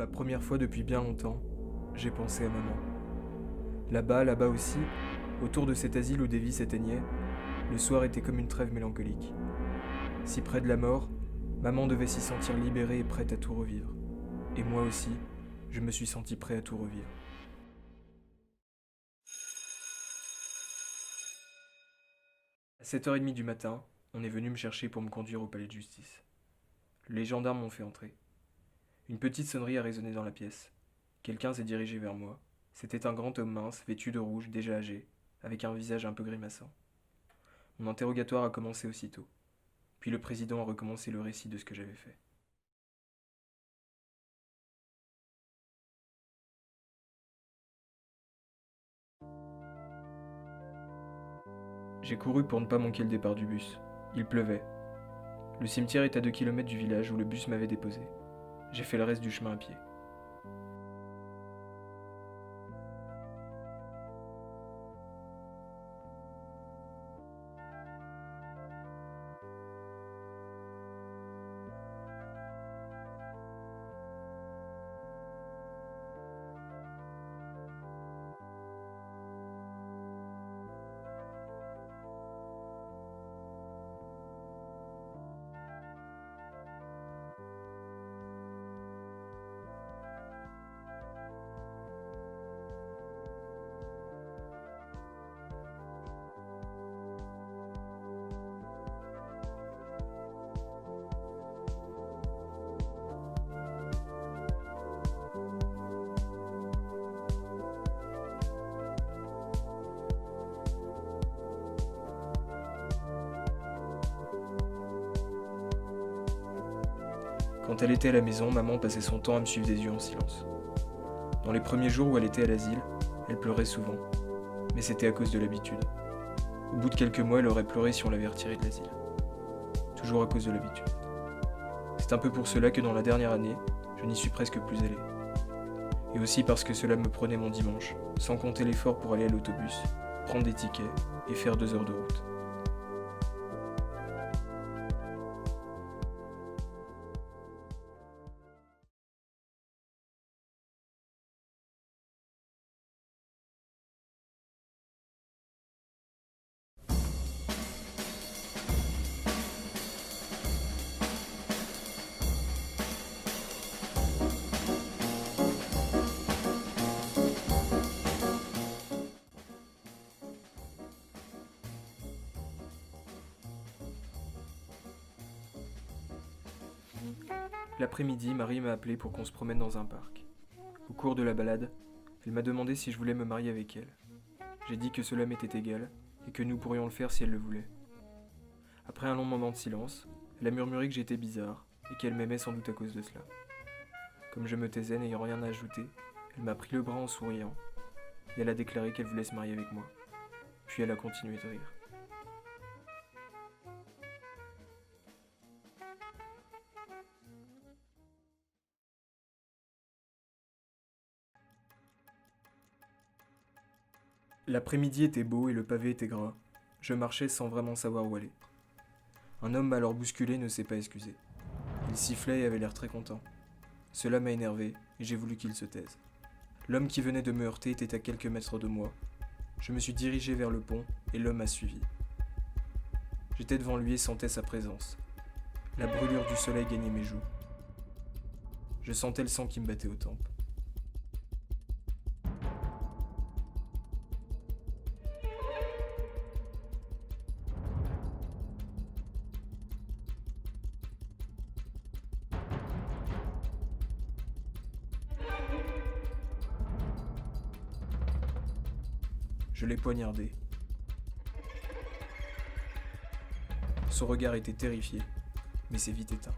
la première fois depuis bien longtemps, j'ai pensé à maman. Là-bas aussi, autour de cet asile où des vies s'éteignaient, le soir était comme une trêve mélancolique. Si près de la mort, maman devait s'y sentir libérée et prête à tout revivre. Et moi aussi, je me suis senti prêt à tout revivre. À 7h30 du matin, on est venu me chercher pour me conduire au palais de justice. Les gendarmes m'ont fait entrer. Une petite sonnerie a résonné dans la pièce. Quelqu'un s'est dirigé vers moi. C'était un grand homme mince, vêtu de rouge, déjà âgé, avec un visage un peu grimaçant. Mon interrogatoire a commencé aussitôt. Puis le président a recommencé le récit de ce que j'avais fait. J'ai couru pour ne pas manquer le départ du bus. Il pleuvait. Le cimetière est à 2 kilomètres du village où le bus m'avait déposé. J'ai fait le reste du chemin à pied. Quand elle était à la maison, maman passait son temps à me suivre des yeux en silence. Dans les premiers jours où elle était à l'asile, elle pleurait souvent, mais c'était à cause de l'habitude. Au bout de quelques mois, elle aurait pleuré si on l'avait retirée de l'asile. Toujours à cause de l'habitude. C'est un peu pour cela que dans la dernière année, je n'y suis presque plus allé. Et aussi parce que cela me prenait mon dimanche, sans compter l'effort pour aller à l'autobus, prendre des tickets et faire 2 heures de route. L'après-midi, Marie m'a appelé pour qu'on se promène dans un parc. Au cours de la balade, elle m'a demandé si je voulais me marier avec elle. J'ai dit que cela m'était égal et que nous pourrions le faire si elle le voulait. Après un long moment de silence, elle a murmuré que j'étais bizarre et qu'elle m'aimait sans doute à cause de cela. Comme je me taisais n'ayant rien à ajouter, elle m'a pris le bras en souriant et elle a déclaré qu'elle voulait se marier avec moi. Puis elle a continué de rire. L'après-midi était beau et le pavé était gras. Je marchais sans vraiment savoir où aller. Un homme m'a alors bousculé et ne s'est pas excusé. Il sifflait et avait l'air très content. Cela m'a énervé et j'ai voulu qu'il se taise. L'homme qui venait de me heurter était à quelques mètres de moi. Je me suis dirigé vers le pont et l'homme m'a suivi. J'étais devant lui et sentais sa présence. La brûlure du soleil gagnait mes joues. Je sentais le sang qui me battait aux tempes. Je l'ai poignardé. Son regard était terrifié, mais s'est vite éteint.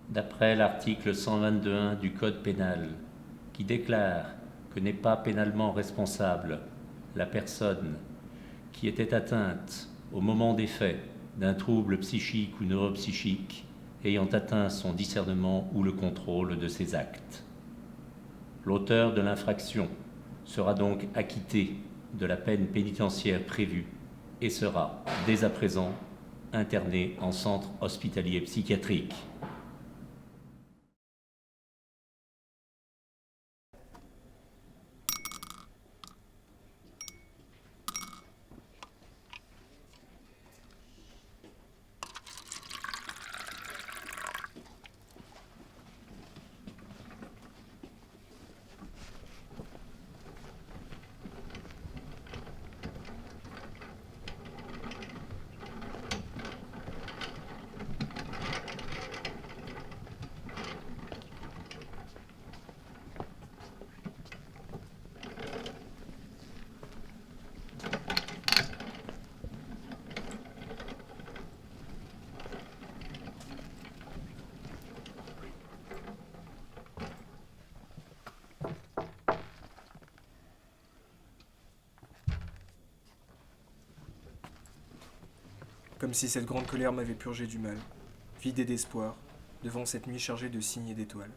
D'après l'article 122.1 du Code pénal, qui déclare que n'est pas pénalement responsable la personne qui était atteinte au moment des faits d'un trouble psychique ou neuropsychique ayant atteint son discernement ou le contrôle de ses actes. L'auteur de l'infraction sera donc acquitté de la peine pénitentiaire prévue et sera, dès à présent, interné en centre hospitalier psychiatrique. Comme si cette grande colère m'avait purgé du mal, vidé d'espoir, devant cette nuit chargée de signes et d'étoiles,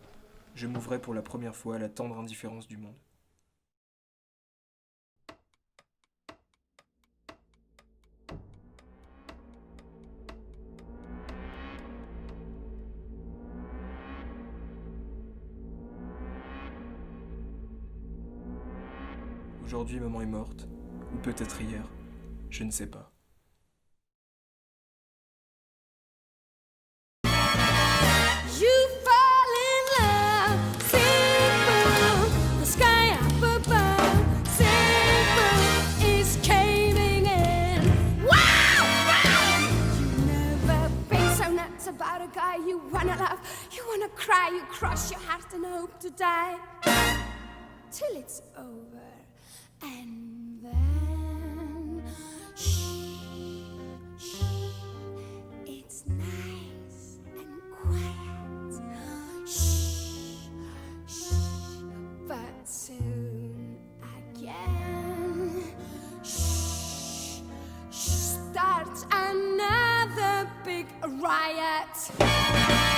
je m'ouvrais pour la première fois à la tendre indifférence du monde. Aujourd'hui, maman est morte, ou peut-être hier, je ne sais pas. About a guy you wanna love, you wanna cry, you cross your heart and hope to die till it's over, and then shh, it's nice and quiet, shh, but soon again, starts another big riot.